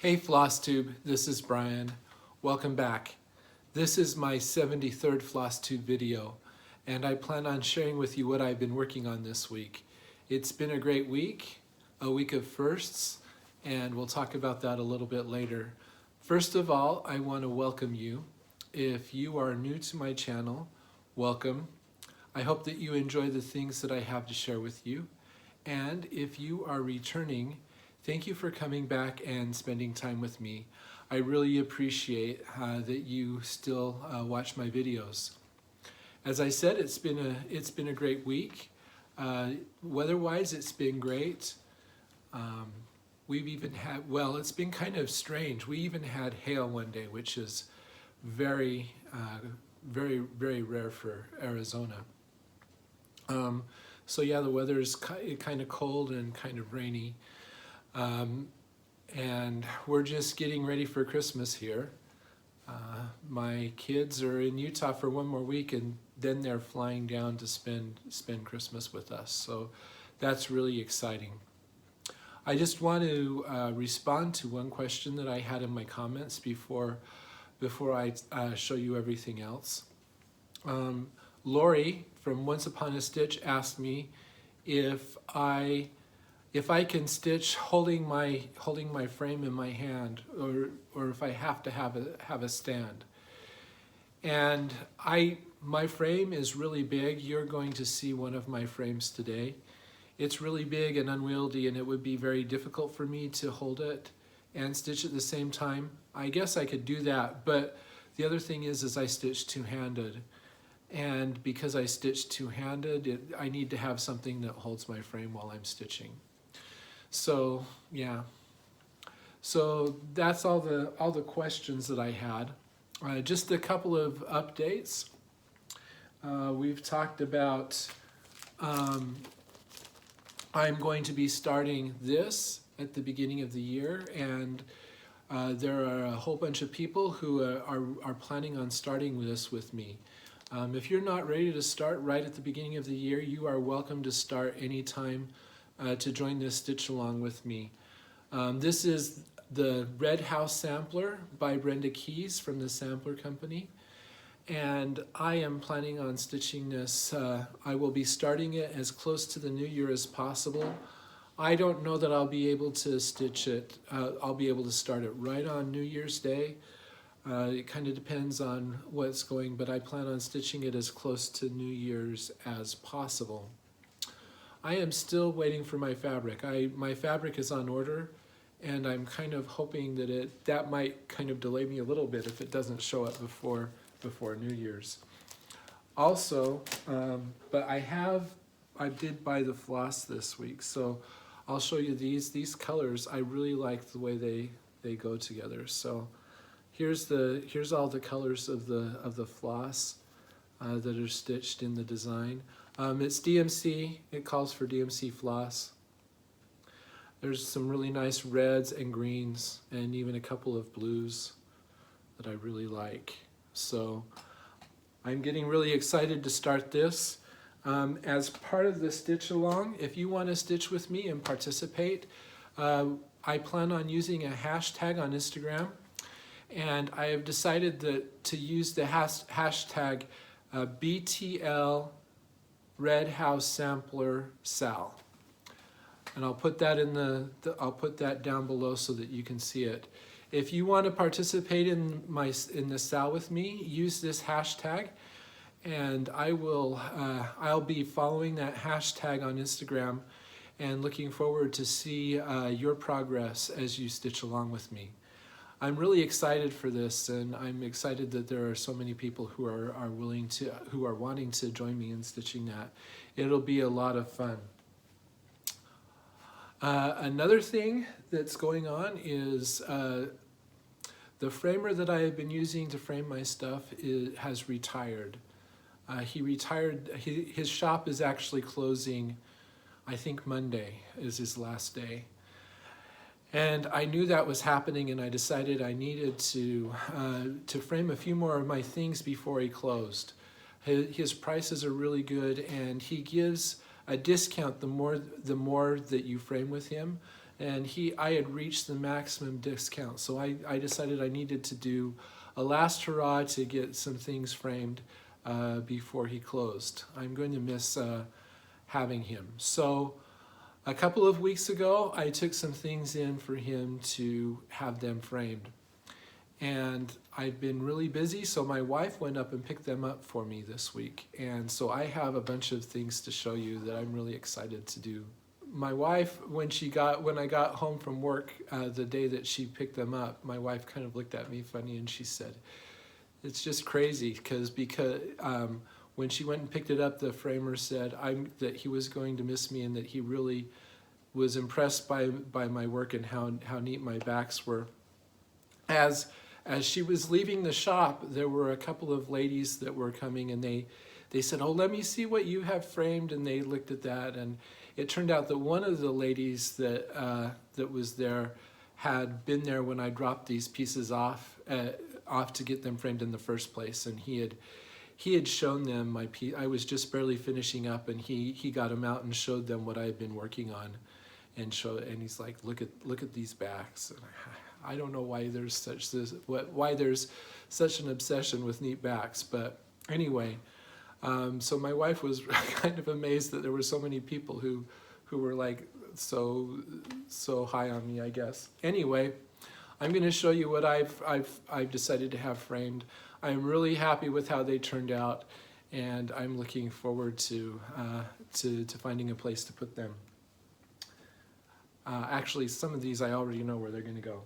Hey FlossTube, this is Brian. Welcome back. This is my 73rd FlossTube video, and I plan on sharing with you what I've been working on this week. It's been a great week, a week of firsts, and we'll talk about that a little bit later. First of all, I want to welcome you. If you are new to my channel, welcome. I hope that you enjoy the things that I have to share with you. And if you are returning, thank you for coming back and spending time with me. I really appreciate that you still watch my videos. As I said, it's been a great week. Weather-wise, it's been great. We've even had, well, it's been kind of strange. We even had hail one day, which is very, very rare for Arizona. So yeah, the weather is kind of cold and kind of rainy. And we're just getting ready for Christmas here. My kids are in Utah for one more week, and then they're flying down to spend Christmas with us. So that's really exciting. I just want to respond to one question that I had in my comments before I show you everything else. Lori from Once Upon a Stitch asked me if I can stitch holding my frame in my hand, or if I have to have a stand. And my frame is really big. You're going to see one of my frames today. It's really big and unwieldy, and it would be very difficult for me to hold it and stitch at the same time. I guess I could do that, but the other thing is I stitch two-handed. And because I stitch two-handed, I need to have something that holds my frame while I'm stitching. So yeah, so that's all the questions that I had. Just a couple of updates. We've talked about I'm going to be starting this at the beginning of the year, and there are a whole bunch of people who are planning on starting this with me. If you're not ready to start right at the beginning of the year, you are welcome to start anytime to join this stitch along with me. This is the Red House Sampler by Brenda Keys from the Sampler Company, and I am planning on stitching this. I will be starting it as close to the new year as possible. I don't know that I'll be able to stitch it. I'll be able to start it right on New Year's Day. It kind of depends on what's going, but I plan on stitching it as close to New Year's as possible. I am still waiting for my fabric. My fabric is on order, and I'm kind of hoping that might kind of delay me a little bit if it doesn't show up before New Year's. Also, but I did buy the floss this week, so I'll show you these colors. I really like the way they go together. So here's all the colors of the floss that are stitched in the design. It's DMC. It calls for DMC floss. There's some really nice reds and greens, and even a couple of blues that I really like. So I'm getting really excited to start this. As part of the stitch along, if you want to stitch with me and participate, I plan on using a hashtag on Instagram, and I have decided to use the hashtag BTL Red House Sampler Sal, and I'll put that I'll put that down below so that you can see it. If you want to participate in the Sal with me, use this hashtag, and I'll be following that hashtag on Instagram and looking forward to see your progress as you stitch along with me. I'm really excited for this, and I'm excited that there are so many people who are wanting to join me in stitching that. It'll be a lot of fun. Another thing that's going on is the framer that I have been using to frame my stuff has retired. He retired. His shop is actually closing. I think Monday is his last day. And I knew that was happening, and I decided I needed to frame a few more of my things before he closed. His prices are really good, and he gives a discount the more that you frame with him. and I had reached the maximum discount, so I decided I needed to do a last hurrah to get some things framed before he closed. I'm going to miss having him. So a couple of weeks ago, I took some things in for him to have them framed. And I've been really busy, so my wife went up and picked them up for me this week. And so I have a bunch of things to show you that I'm really excited to do. My wife, when I got home from work the day that she picked them up, my wife kind of looked at me funny and she said, "It's just crazy because when she went and picked it up, the framer said that he was going to miss me and that he really was impressed by my work and how neat my backs were." As she was leaving the shop, there were a couple of ladies that were coming, and they said, "Oh, let me see what you have framed," and they looked at that, and it turned out that one of the ladies that was there had been there when I dropped these pieces off to get them framed in the first place, and he had shown them my piece. I was just barely finishing up, and he got them out and showed them what I had been working on, and he's like, look at these backs. And I don't know why there's such an obsession with neat backs, but anyway, so my wife was kind of amazed that there were so many people who were like so high on me, I guess. Anyway, I'm going to show you what I've decided to have framed. I'm really happy with how they turned out, and I'm looking forward to finding a place to put them. Actually, some of these I already know where they're going to go.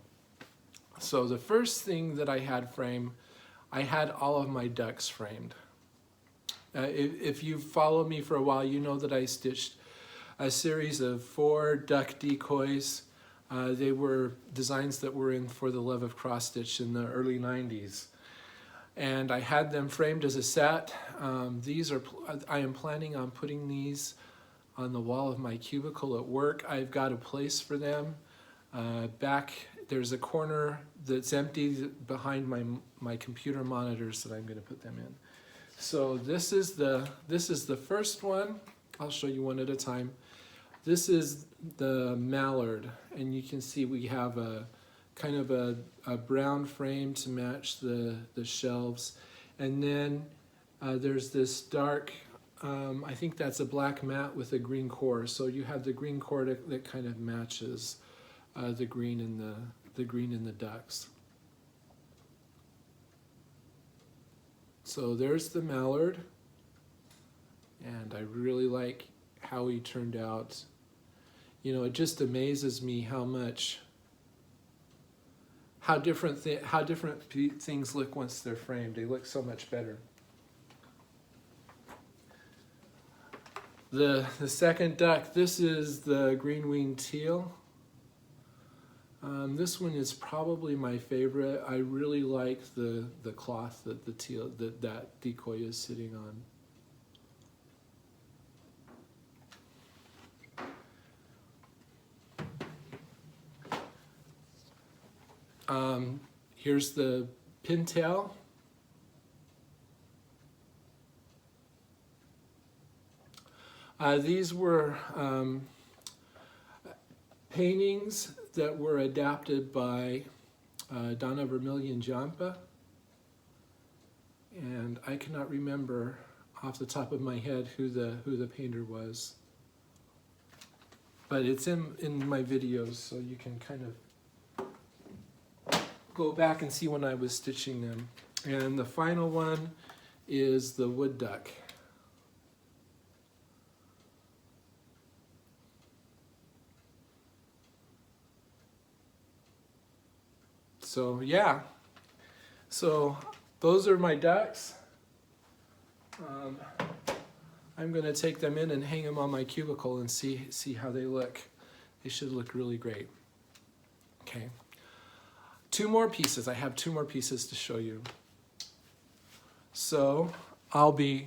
So the first thing that I had framed, I had all of my ducks framed. If you've followed me for a while, you know that I stitched a series of 4 duck decoys. They were designs that were in For the Love of Cross Stitch in the early 90s. And I had them framed as a set. I am planning on putting these on the wall of my cubicle at work. I've got a place for them. There's a corner that's empty behind my computer monitors that I'm going to put them in. So this is the first one. I'll show you one at a time. This is the mallard, and you can see we have a kind of a brown frame to match the shelves, and then there's this dark, I think that's a black mat with a green core. So you have the green core that kind of matches the green in the ducks. So there's the mallard, and I really like how he turned out. You know, it just amazes me how different things look once they're framed. They look so much better. The second duck, this is the green-winged teal. This one is probably my favorite. I really like the cloth that that decoy is sitting on. Here's the pintail. These were paintings that were adapted by Donna Vermillion Giampa, and I cannot remember off the top of my head who the painter was, but it's in my videos, so you can kind of go back and see when I was stitching them. And the final one is the wood duck. So yeah, so those are my ducks. I'm going to take them in and hang them on my cubicle and see how they look. They should look really great. Okay, 2 more pieces. I have 2 more pieces to show you. So I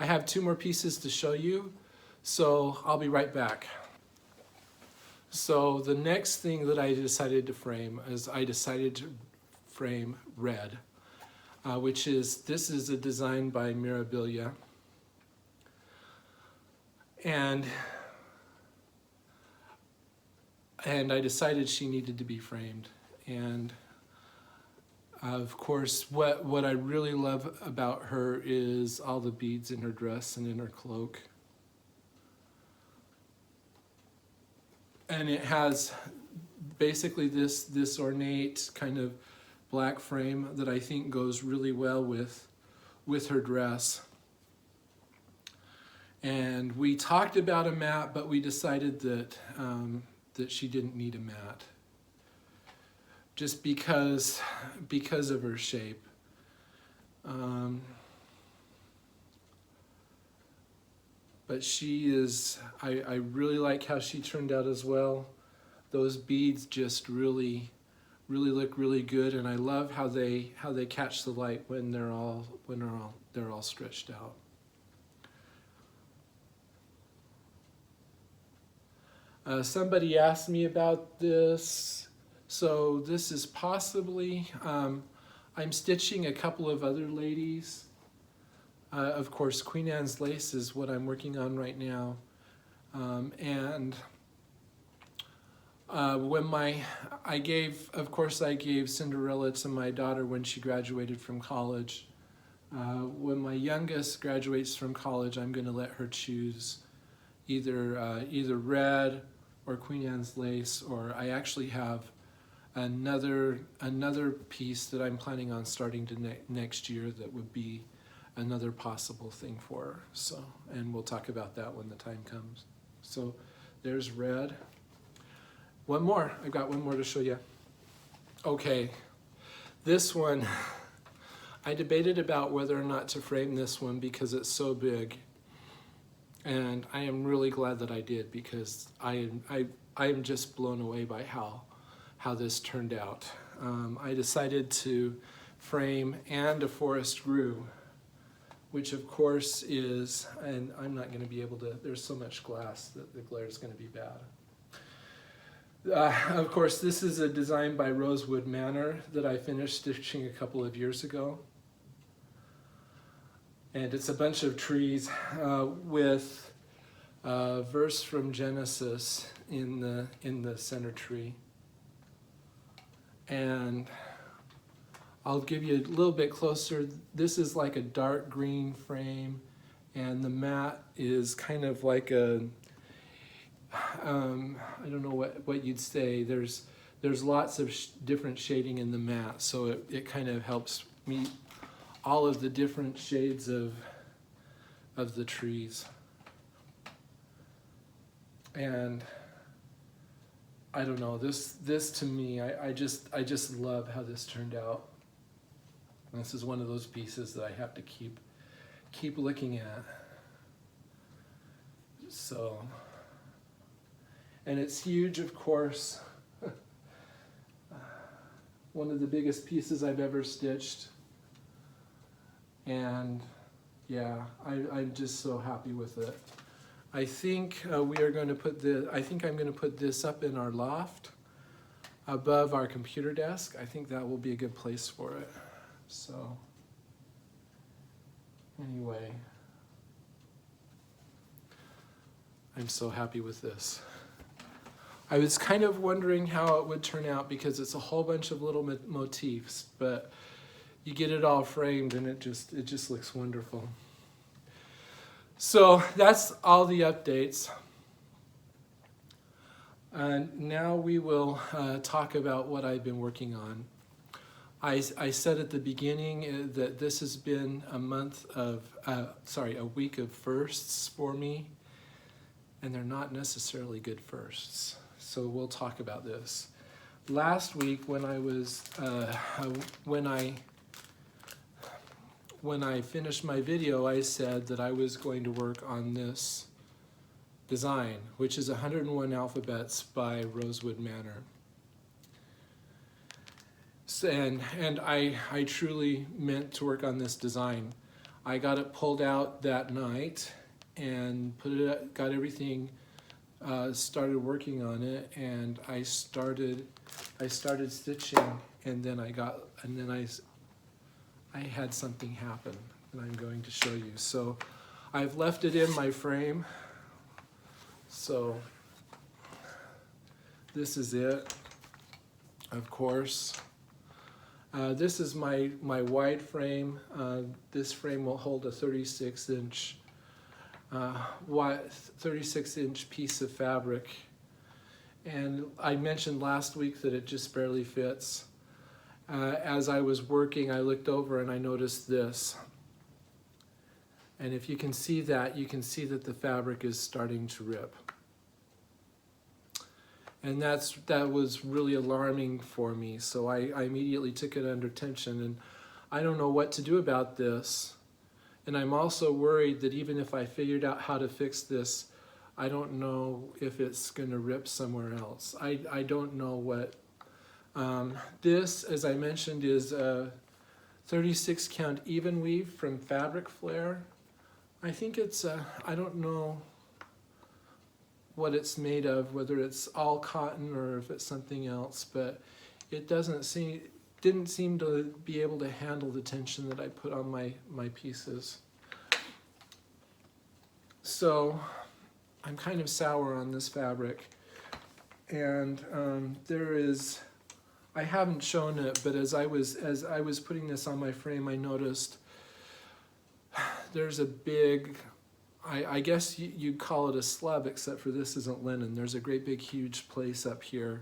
have 2 more pieces to show you, so I'll be right back. So the next thing that I decided to frame is I decided to frame red, this is a design by Mirabilia. And I decided she needed to be framed. And of course, what I really love about her is all the beads in her dress and in her cloak. And it has basically this ornate kind of black frame that I think goes really well with her dress. And we talked about a mat, but we decided that that she didn't need a mat, just because of her shape. But she is, I really like how she turned out as well. Those beads just really look really good, and I love how they catch the light when they're all stretched out. Somebody asked me about this. So this is possibly, I'm stitching a couple of other ladies. Of course, Queen Anne's lace is what I'm working on right now. I gave Cinderella to my daughter when she graduated from college. When my youngest graduates from college, I'm going to let her choose either red or Queen Anne's lace, or I actually have another piece that I'm planning on starting to next year that would be another possible thing for her. So, and we'll talk about that when the time comes. So there's red. One more. I've got one more to show you. Okay, this one, I debated about whether or not to frame this one because it's so big. And I am really glad that I did, because I am just blown away by how this turned out. I decided to frame "And a Forest Grew," which of course is, and I'm not going to be able to, there's so much glass that the glare is going to be bad. Of course, this is a design by Rosewood Manor that I finished stitching a couple of years ago. And it's a bunch of trees with a verse from Genesis in the center tree. And I'll give you a little bit closer. This is like a dark green frame, and the mat is kind of like a, I don't know what you'd say. There's lots of different shading in the mat, so it kind of helps meet all of the different shades of the trees. And I don't know, this to me, I just love how this turned out. And this is one of those pieces that I have to keep looking at. So, and it's huge, of course. One of the biggest pieces I've ever stitched. And yeah, I'm just so happy with it. I think I'm going to put this up in our loft above our computer desk. I think that will be a good place for it. So anyway, I'm so happy with this. I was kind of wondering how it would turn out because it's a whole bunch of little motifs, but you get it all framed and it just looks wonderful. So that's all the updates. And now we will talk about what I've been working on. I said at the beginning that this has been a week of firsts for me, and they're not necessarily good firsts. So we'll talk about this. Last week when I finished my video, I said that I was going to work on this design, which is 101 Alphabets by Rosewood Manor. And I truly meant to work on this design. I got it pulled out that night and got everything, started working on it, and I started stitching, and then I had something happen that I'm going to show you. So I've left it in my frame. So this is it, of course. This is my wide frame. This frame will hold a 36-inch 36-inch piece of fabric. And I mentioned last week that it just barely fits. As I was working, I looked over and I noticed this. And if you can see that, you can see that the fabric is starting to rip. And that was really alarming for me. So I immediately took it under attention, and I don't know what to do about this. And I'm also worried that even if I figured out how to fix this, I don't know if it's going to rip somewhere else. I don't know what. This, as I mentioned, is a 36 count Evenweave from Flair. I think it's, I don't know what it's made of, whether it's all cotton or if it's something else, but it didn't seem to be able to handle the tension that I put on my pieces. So I'm kind of sour on this fabric, and I haven't shown it, but as I was putting this on my frame, I noticed there's a big, I guess you'd call it a slub, except for this isn't linen. There's a great big huge place up here.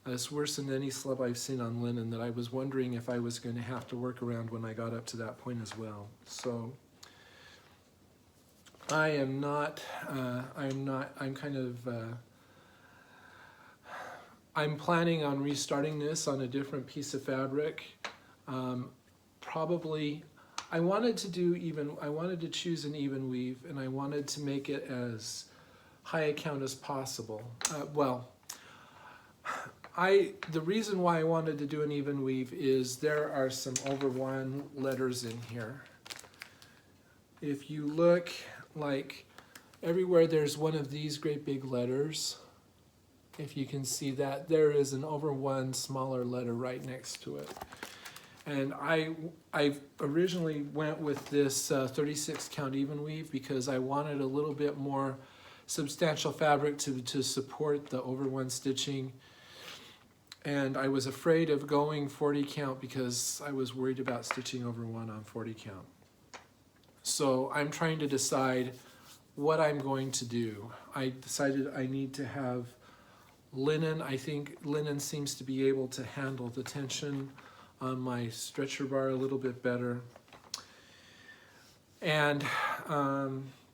It's worse than any slub I've seen on linen that I was wondering if I was going to have to work around when I got up to that point as well. So I'm planning on restarting this on a different piece of fabric. Probably, I wanted to choose an Evenweave, and I wanted to make it as high a count as possible. The reason why I wanted to do an Evenweave is there are some overworn letters in here. If you look, like everywhere there's one of these great big letters, if you can see that, there is an overworn smaller letter right next to it. And I originally went with this 36 count Evenweave because I wanted a little bit more substantial fabric to support the overworn stitching. And I was afraid of going 40 count because I was worried about stitching overworn on 40 count. So I'm trying to decide what I'm going to do. I decided I need to have linen. I think linen seems to be able to handle the tension on my stretcher bar a little bit better. And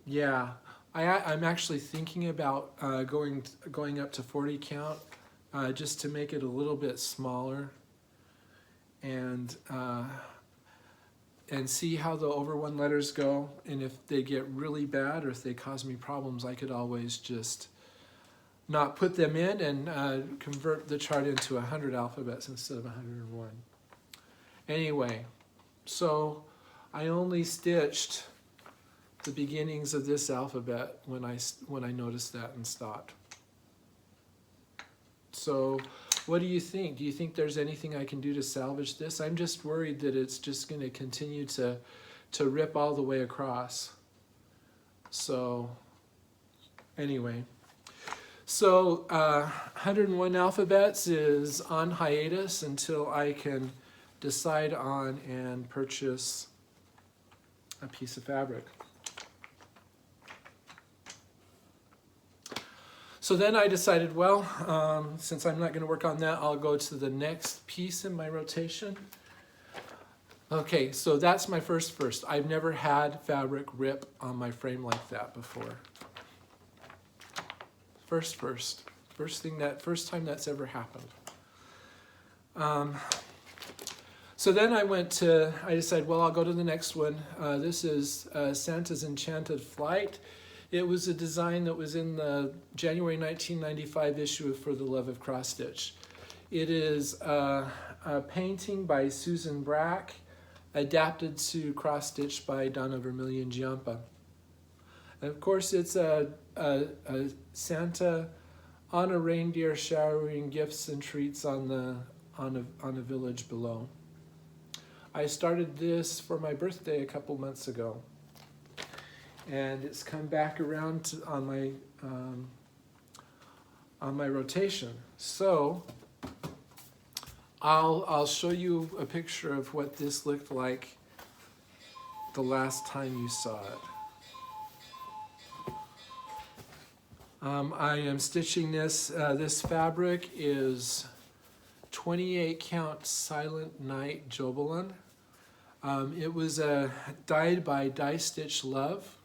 yeah, I'm actually thinking about going up to 40 count just to make it a little bit smaller and see how the overworn letters go. And if they get really bad or if they cause me problems, I could always just not put them in and convert the chart into 100 alphabets instead of 101. Anyway, so I only stitched the beginnings of this alphabet when I noticed that and stopped. So what do you think? Do you think there's anything I can do to salvage this? I'm just worried that it's just going to continue to rip all the way across. So anyway. So 101 alphabets is on hiatus until I can decide on and purchase a piece of fabric. So then I decided, well, since I'm not going to work on that, I'll go to the next piece in my rotation. Okay, so that's my first. I've never had fabric rip on my frame like that before. First time that's ever happened. So then I decided, well, I'll go to the next one. This is Santa's Enchanted Flight. It was a design that was in the January 1995 issue of For the Love of Cross Stitch. It is a painting by Susan Brack, adapted to cross stitch by Donna Vermillion Giampa. And of course, it's a Santa on a reindeer showering gifts and treats on a village below. I started this for my birthday a couple months ago, and it's come back around on on my rotation. So I'll show you a picture of what this looked like the last time you saw it. I am stitching this. This fabric is 28 count Silent Night Jobelan. It was dyed by Dye Stitch Love,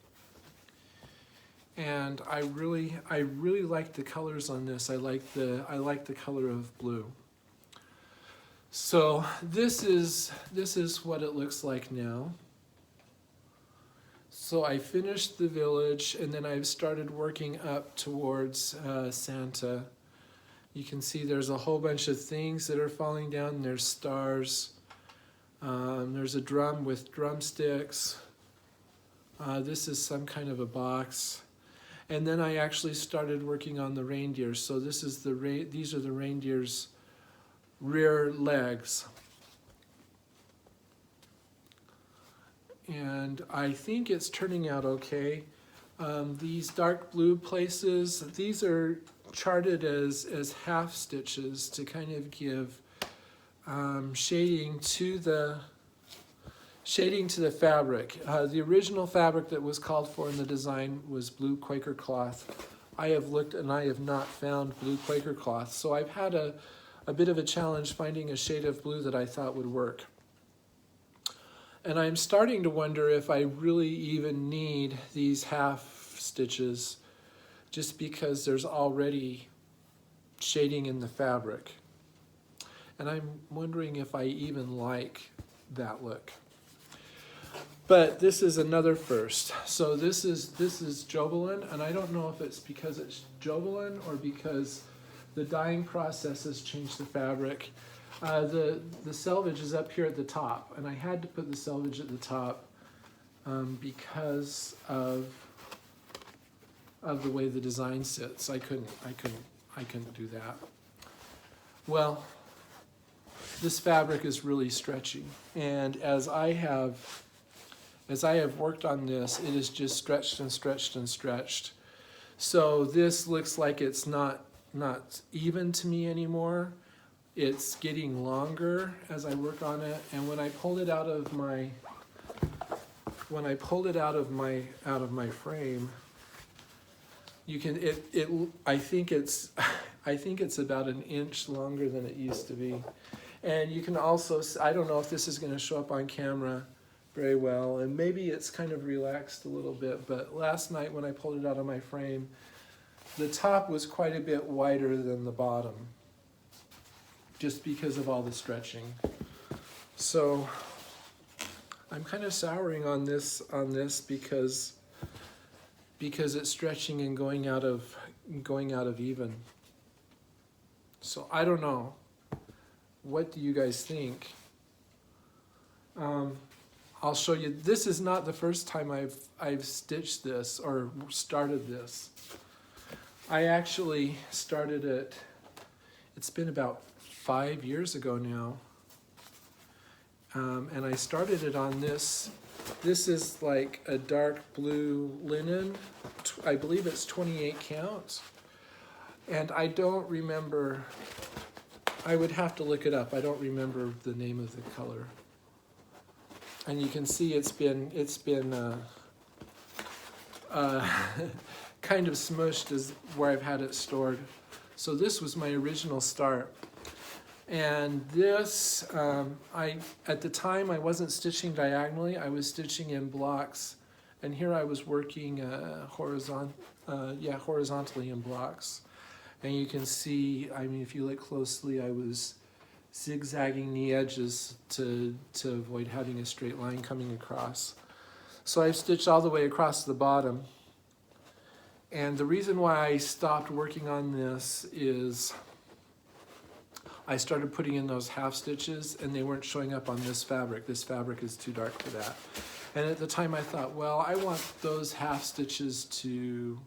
and I really like the colors on this. I like the color of blue. So this is what it looks like now. So I finished the village, and then I've started working up towards Santa. You can see there's a whole bunch of things that are falling down. There's stars. There's a drum with drumsticks. This is some kind of a box. And then I actually started working on the reindeer. So this is these are the reindeer's rear legs. And I think it's turning out okay. These dark blue places, these are charted as half stitches to kind of give shading to the fabric. The original fabric that was called for in the design was blue Quaker cloth. I have looked and I have not found blue Quaker cloth, so I've had a bit of a challenge finding a shade of blue that I thought would work. And I'm starting to wonder if I really even need these half stitches, just because there's already shading in the fabric. And I'm wondering if I even like that look. But this is another first. So this is Jobelan, and I don't know if it's because it's Jobelan or because the dyeing process has changed the fabric. The selvage is up here at the top, and I had to put the selvage at the top because of the way the design sits. I couldn't do that. Well, this fabric is really stretchy, and as I have worked on this, it is just stretched and stretched and stretched. So this looks like it's not even to me anymore. It's getting longer as I work on it, and when I pulled it out of my frame, you can I think it's about an inch longer than it used to be. And you can also, I don't know if this is going to show up on camera very well, and maybe it's kind of relaxed a little bit, but last night when I pulled it out of my frame, the top was quite a bit wider than the bottom, just because of all the stretching. So I'm kind of souring on this because it's stretching and going out of even. So I don't know. What do you guys think? I'll show you. This is not the first time I've stitched this or started this. I actually started it. It's been about 5 years ago now, and I started it on this. This is like a dark blue linen. I believe it's 28 count, and I don't remember. I would have to look it up. I don't remember the name of the color. And you can see it's been kind of smushed is where I've had it stored. So this was my original start. And this, at the time I wasn't stitching diagonally, I was stitching in blocks. And here I was working horizontally in blocks. And you can see, I mean, if you look closely, I was zigzagging the edges to avoid having a straight line coming across. So I've stitched all the way across the bottom. And the reason why I stopped working on this is I started putting in those half stitches and they weren't showing up on this fabric. This fabric is too dark for that. And at the time I thought, well, I want those half stitches to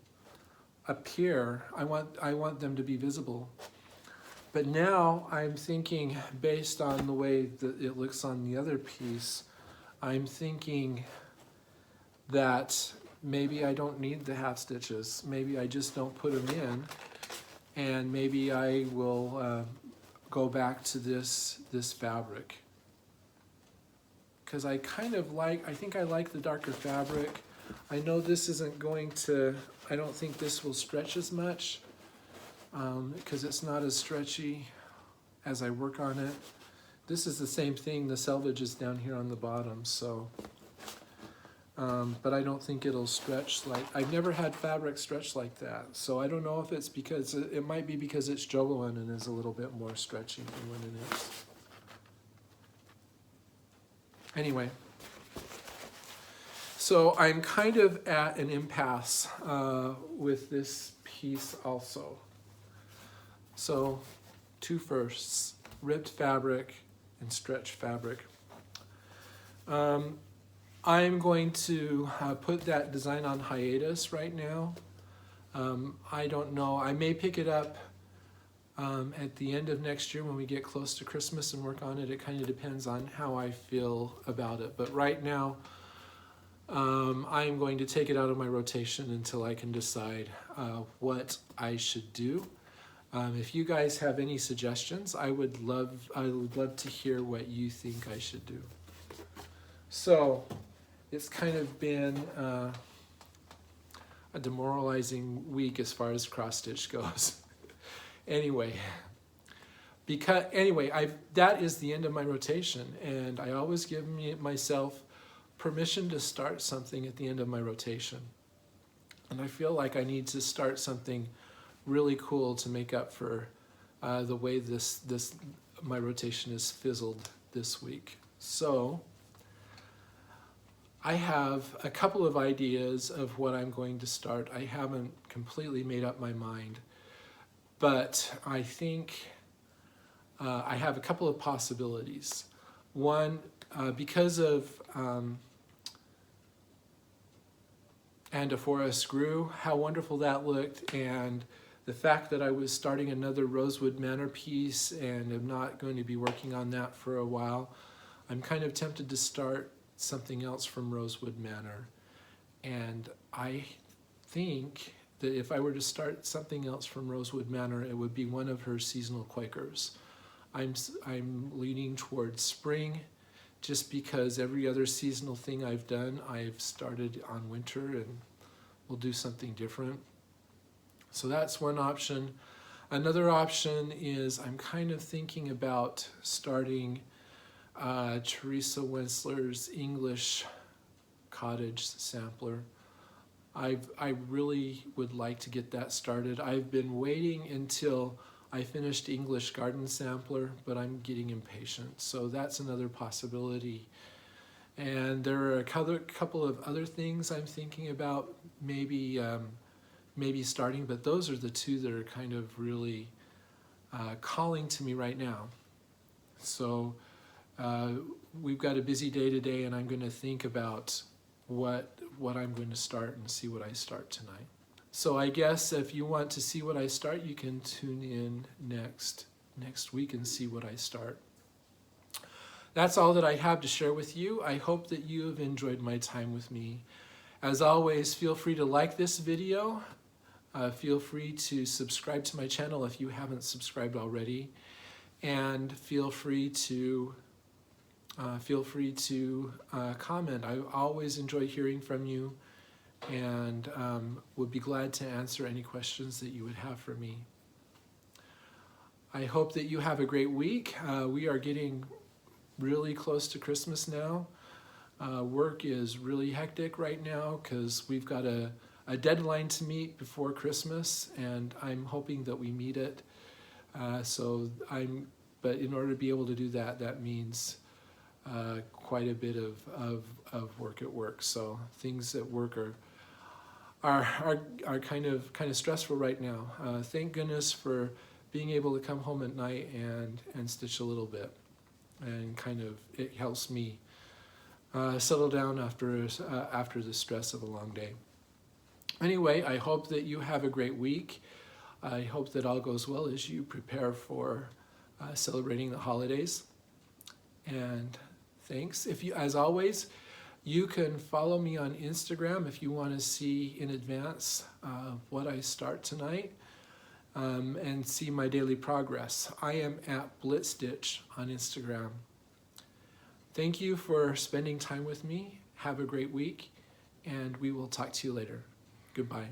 appear. I want them to be visible. But now I'm thinking, based on the way that it looks on the other piece, I'm thinking that maybe I don't need the half stitches. Maybe I just don't put them in, and maybe I will go back to this fabric, because I think I like the darker fabric. I know this isn't going to, I don't think this will stretch as much because it's not as stretchy as I work on it. This is the same thing, the selvage is down here on the bottom, so, but I don't think it'll stretch like, I've never had fabric stretch like that, so I don't know if it's because, it might be because it's Jobelan and is a little bit more stretchy than what it is. Anyway, so I'm kind of at an impasse with this piece also. So 2 firsts, ribbed fabric and stretch fabric. I'm going to put that design on hiatus right now. I don't know, I may pick it up at the end of next year when we get close to Christmas and work on it. It kind of depends on how I feel about it. But right now, I'm going to take it out of my rotation until I can decide what I should do. If you guys have any suggestions, I would love to hear what you think I should do. So it's kind of been a demoralizing week as far as cross stitch goes. Anyway, that is the end of my rotation, and I always give myself permission to start something at the end of my rotation. And I feel like I need to start something really cool to make up for the way my rotation is fizzled this week. So I have a couple of ideas of what I'm going to start. I haven't completely made up my mind, but I think I have a couple of possibilities. One, because of And a Forest Grew, how wonderful that looked, and the fact that I was starting another Rosewood Manor piece and am not going to be working on that for a while, I'm kind of tempted to start something else from Rosewood Manor. And I think that if I were to start something else from Rosewood Manor, it would be one of her seasonal Quakers. I'm leaning towards spring, just because every other seasonal thing I've done, I've started on winter, and we'll do something different. So that's one option. Another option is I'm kind of thinking about starting Teresa Wensler's English cottage sampler. I really would like to get that started. I've been waiting until I finished English garden sampler, but I'm getting impatient. So that's another possibility. And there are a couple of other things I'm thinking about maybe starting, but those are the two that are kind of really calling to me right now. So we've got a busy day today, and I'm going to think about what I'm going to start and see what I start tonight. So I guess if you want to see what I start, you can tune in next week and see what I start. That's all that I have to share with you. I hope that you have enjoyed my time with me. As always, feel free to like this video. Feel free to subscribe to my channel if you haven't subscribed already. And feel free to comment. I always enjoy hearing from you, and would be glad to answer any questions that you would have for me. I hope that you have a great week. We are getting really close to Christmas now. Work is really hectic right now because we've got a deadline to meet before Christmas, and I'm hoping that we meet it. But in order to be able to do that, that means quite a bit of work at work. So things at work are kind of stressful right now. Thank goodness for being able to come home at night and stitch a little bit, and it helps me settle down after the stress of a long day. Anyway, I hope that you have a great week. I hope that all goes well as you prepare for celebrating the holidays. And thanks. As always, you can follow me on Instagram if you want to see in advance what I start tonight. and see my daily progress. I am at blitstitch on Instagram. Thank you for spending time with me. Have a great week, and we will talk to you later. Goodbye.